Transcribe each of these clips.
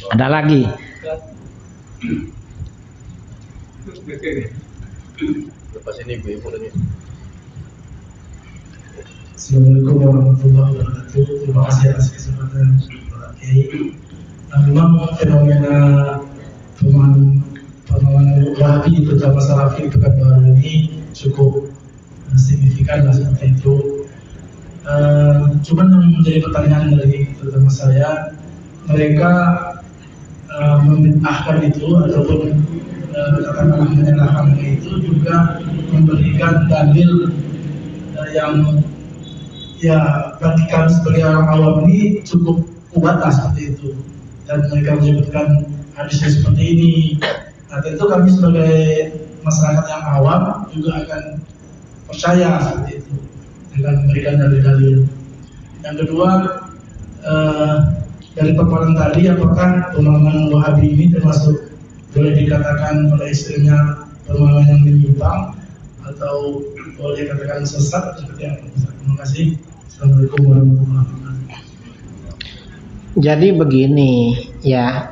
Ada lagi. Lepas ini ibu lagi. Assalamualaikum warahmatullahi wabarakatuh. Terima kasih atas kesempatan Pak Kiai. Memang fenomena pemahaman Wahabi terutama Salafi Pekanbaru ini cukup signifikan lah seperti itu. Cuman yang menjadi pertanyaan dari terutama saya, mereka membid'ahkan itu ataupun katakanlah menyalahkan itu juga memberikan dalil yang ya bagi kami sebagai orang awam ini cukup kuat lah seperti itu, dan mereka menyebutkan hadisnya seperti ini. Nah tentu kami sebagai masyarakat yang awam juga akan percaya seperti itu dengan memberikan dalil-dalil. Yang kedua, dari paparan tadi, apakah pemahaman Wahabi ini termasuk boleh dikatakan oleh istrinya pemahaman yang menyimpang atau boleh dikatakan sesat seperti apa? Terima kasih. Assalamualaikum warahmatullahi wabarakatuh. Jadi begini ya,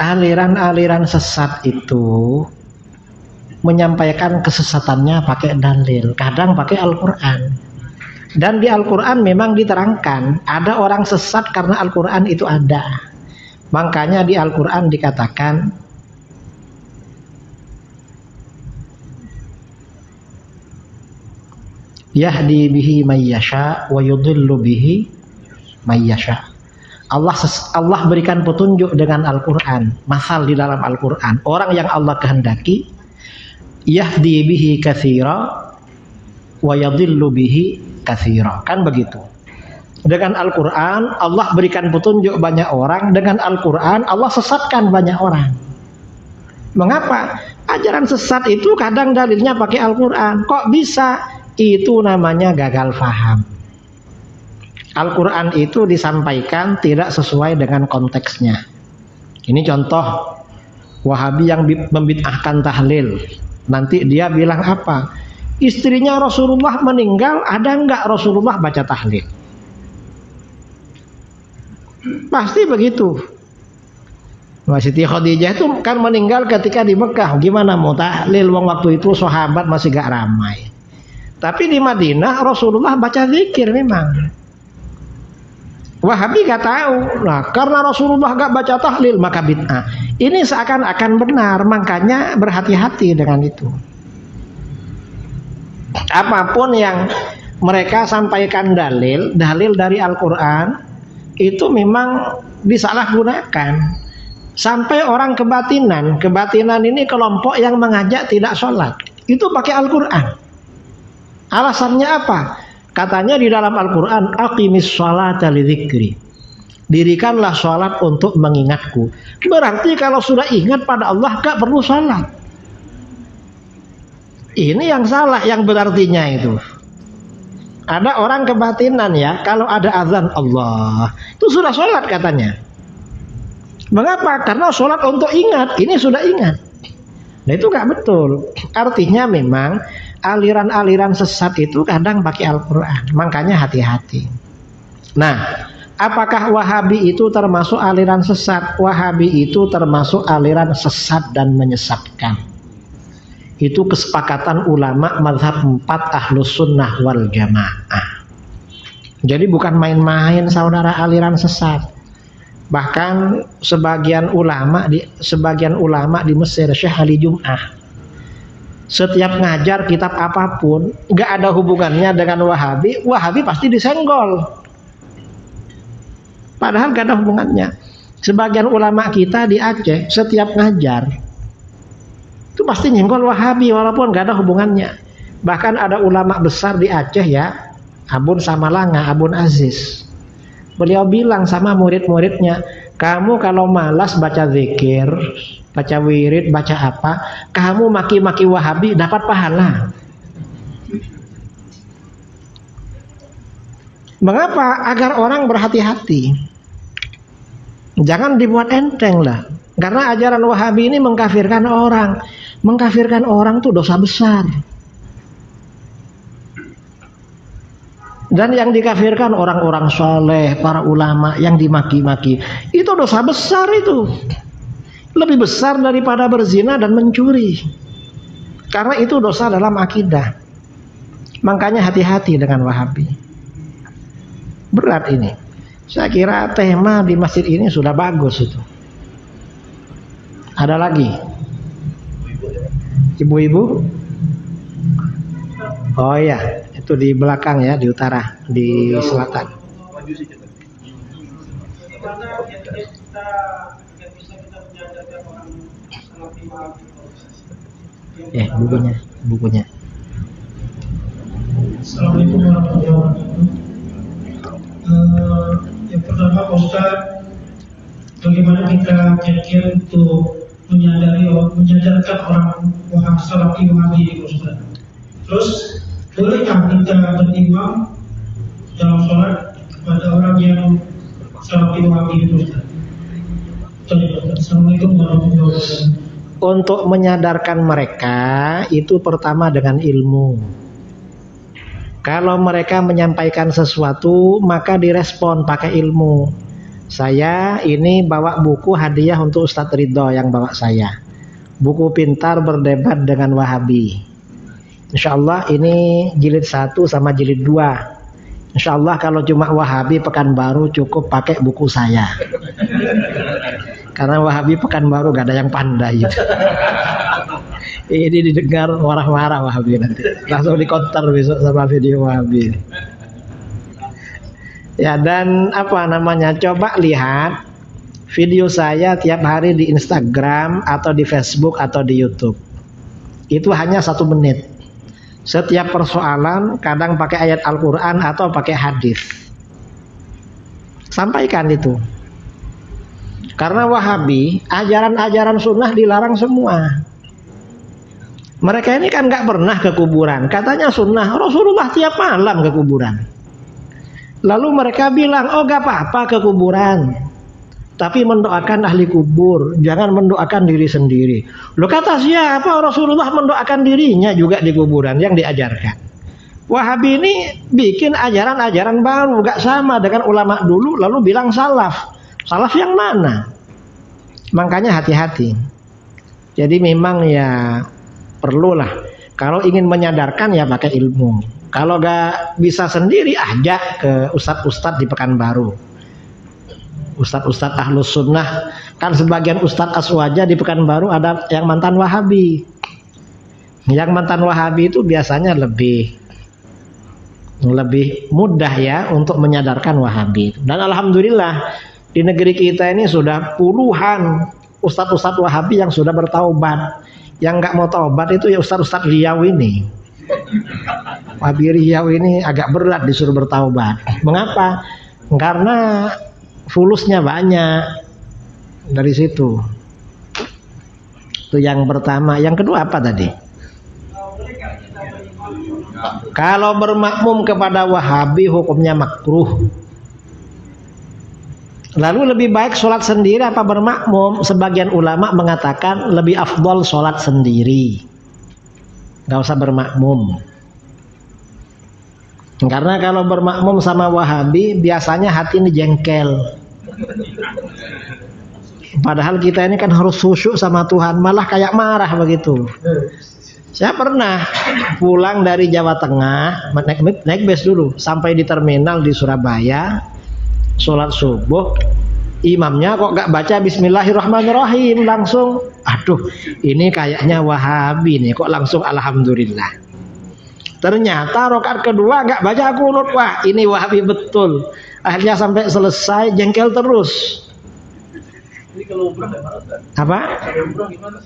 aliran-aliran sesat itu menyampaikan kesesatannya pakai dalil, kadang pakai Al-Quran. Dan di Al-Quran memang diterangkan ada orang sesat karena Al-Quran itu ada. Makanya di Al-Quran dikatakan yahdi bihi mayyasha wa yudhillu bihi mayyasha. Allah berikan petunjuk dengan Al-Quran. Masal di dalam Al-Quran, orang yang Allah kehendaki yahdi bihi katsira wa yadhillu bihi katsira, kan begitu. Dengan Al-Quran Allah berikan petunjuk banyak orang, dengan Al-Quran Allah sesatkan banyak orang. Mengapa? Ajaran sesat itu kadang dalilnya pakai Al-Quran. Kok bisa? Itu namanya gagal faham. Al-Quran itu disampaikan tidak sesuai dengan konteksnya. Ini contoh Wahabi yang membid'ahkan tahlil. Nanti dia bilang apa? Istrinya Rasulullah meninggal, ada enggak Rasulullah baca tahlil? Pasti begitu. Siti Khadijah itu kan meninggal ketika di Mekah. Gimana mau tahlil? Waktu itu sahabat masih gak ramai. Tapi di Madinah Rasulullah baca zikir memang. Wahabi gak tahu. Nah, karena Rasulullah gak baca tahlil maka bid'ah. Ini seakan-akan benar, makanya berhati-hati dengan itu. Apapun yang mereka sampaikan dalil dari Al-Quran itu memang disalahgunakan. Sampai orang kebatinan ini kelompok yang mengajak tidak sholat, itu pakai Al-Quran. Alasannya apa? Katanya di dalam Al-Quran, aqimis sholata lidzikri, dirikanlah sholat untuk mengingatku. Berarti kalau sudah ingat pada Allah gak perlu sholat. Ini yang salah, yang berartinya itu. Ada orang kebatinan ya, kalau ada azan Allah, itu sudah sholat katanya. Mengapa? Karena sholat untuk ingat, ini sudah ingat. Nah itu gak betul. Artinya memang aliran-aliran sesat itu kadang pakai Al-Quran. Makanya hati-hati. Nah, apakah Wahabi itu termasuk aliran sesat? Wahabi itu termasuk aliran sesat dan menyesatkan. Itu kesepakatan ulama mazhab 4 Ahlus Sunnah wal Jamaah. Jadi bukan main-main saudara aliran sesat. Bahkan sebagian ulama di Mesir, Syekh Ali Jum'ah, setiap ngajar kitab apapun nggak ada hubungannya dengan Wahabi pasti disenggol. Padahal nggak ada hubungannya. Sebagian ulama kita di Aceh setiap ngajar itu pasti nyenggol Wahabi walaupun nggak ada hubungannya. Bahkan ada ulama besar di Aceh ya, Abun Samalanga, Abun Aziz. Beliau bilang sama murid-muridnya, kamu kalau malas baca zikir, baca wirid, baca apa, kamu maki-maki Wahabi dapat pahala. Mengapa? Agar orang berhati-hati. Jangan dibuat enteng lah. Karena ajaran Wahabi ini mengkafirkan orang. Mengkafirkan orang itu dosa besar. Dan yang dikafirkan orang-orang soleh, para ulama yang dimaki-maki. Itu dosa besar itu. Lebih besar daripada berzina dan mencuri. Karena itu dosa dalam akidah. Makanya hati-hati dengan Wahabi. Berat ini. Saya kira tema di masjid ini sudah bagus itu. Ada lagi? Ibu-ibu? Oh iya, itu di belakang ya, di utara, di selatan. Bukunya. Assalamualaikum warahmatullahi wabarakatuh. Yang pertama, Pak Ustaz, bagaimana kita kira-kira untuk menyadarkan orang salafi Wahabi ini, Ustaz? Terus bolehkah kita berimam dalam sholat kepada orang yang salafi Wahabi ini, Ustaz? Assalamualaikum warahmatullahi wabarakatuh. Untuk menyadarkan mereka itu pertama dengan ilmu. Kalau mereka menyampaikan sesuatu maka direspon pakai ilmu. Saya ini bawa buku hadiah untuk Ustadz Ridho yang bawa saya. Buku Pintar Berdebat dengan Wahabi. Insya Allah ini jilid 1 sama jilid 2. Insya Allah kalau cuma Wahabi Pekanbaru cukup pakai buku saya. Karena Wahabi Pekanbaru gak ada yang pandai. Ini didengar marah-marah Wahabi nanti. Langsung dikonter besok sama video Wahabi. Ya, dan coba lihat video saya tiap hari di Instagram atau di Facebook atau di YouTube. Itu hanya 1 menit. Setiap persoalan kadang pakai ayat Al-Quran atau pakai hadis. Sampaikan itu. Karena Wahabi, ajaran-ajaran sunnah dilarang semua. Mereka ini kan gak pernah ke kuburan. Katanya sunnah, Rasulullah tiap malam ke kuburan. Lalu mereka bilang, oh gak apa-apa ke kuburan. Tapi mendoakan ahli kubur, jangan mendoakan diri sendiri. Loh, kata siapa? Rasulullah mendoakan dirinya juga di kuburan yang diajarkan. Wahabi ini bikin ajaran-ajaran baru, gak sama dengan ulama dulu, lalu bilang salaf. Salaf yang mana? Makanya hati-hati. Jadi memang ya perlulah. Kalau ingin menyadarkan ya pakai ilmu. Kalau gak bisa sendiri ajak ke ustadz-ustadz di Pekanbaru. Ustadz-ustadz Ahlus Sunnah. Kan sebagian ustadz aswaja di Pekanbaru ada yang mantan Wahabi. Yang mantan Wahabi itu biasanya lebih mudah ya untuk menyadarkan Wahabi. Dan alhamdulillah di negeri kita ini sudah puluhan ustadz-ustadz Wahabi yang sudah bertaubat. Yang nggak mau taubat itu ya ustadz-ustadz Riau ini. Wahabi Riau ini agak berat disuruh bertaubat. Mengapa? Karena fulusnya banyak dari situ. Itu yang pertama. Yang kedua apa tadi? Kalau bermakmum kepada Wahabi hukumnya makruh. Lalu lebih baik sholat sendiri apa bermakmum? Sebagian ulama mengatakan lebih afdol sholat sendiri, gak usah bermakmum. Karena kalau bermakmum sama Wahabi biasanya hati ini jengkel. Padahal kita ini kan harus khusyuk sama Tuhan, malah kayak marah begitu. Saya pernah pulang dari Jawa Tengah, naik bus dulu sampai di terminal di Surabaya. Sholat subuh, imamnya kok gak baca Bismillahirrahmanirrahim, langsung aduh ini kayaknya Wahabi nih, kok langsung Alhamdulillah. Ternyata rakaat kedua gak baca qunut, wah ini Wahabi betul. Akhirnya sampai selesai jengkel terus. Ini kalau umrah gimana? Apa? Kalau umrah gimana?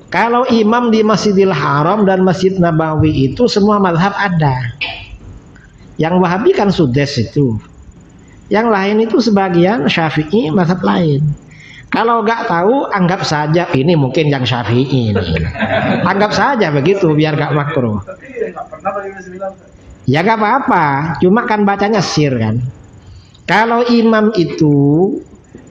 Kalau imam di Masjidil Haram dan Masjid Nabawi itu semua mazhab ada. Yang Wahabi kan Sudes itu. Yang lain itu sebagian Syafi'i, mazhab lain. Kalau nggak tahu, anggap saja ini mungkin yang Syafi'i ini. Anggap saja begitu, biar nggak makruh. Tapi nggak pernah pakai bismillah. Ya nggak apa-apa, cuma kan bacanya sir kan. Kalau imam itu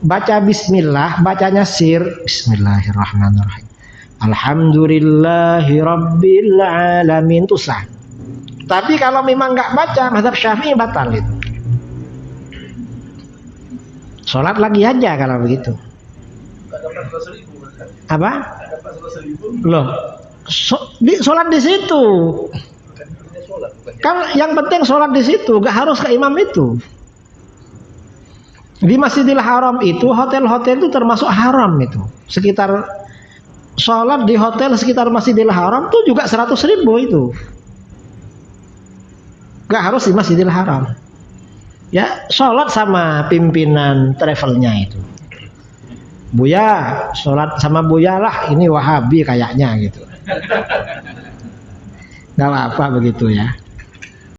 baca Bismillah, bacanya sir. Bismillahirrahmanirrahim. Alhamdulillahirabbil alamin, itu sah. Tapi kalau memang nggak baca, mazhab Syafi'i batal itu. Sholat lagi aja kalau begitu. Nggak dapat 100.000 kan? Apa? Nggak dapat 100.000. Loh, sholat di situ. Bukan namanya sholat, bukan Kan yang penting sholat di situ, gak harus ke imam itu. Di Masjidil Haram itu, hotel-hotel itu termasuk haram itu. Sekitar sholat di hotel sekitar Masjidil Haram itu juga 100.000 itu. Gak harus di Masjidil Haram. Ya, sholat sama pimpinan travelnya itu. Buya, sholat sama Buya lah, ini Wahabi kayaknya gitu. Gak apa-apa begitu ya.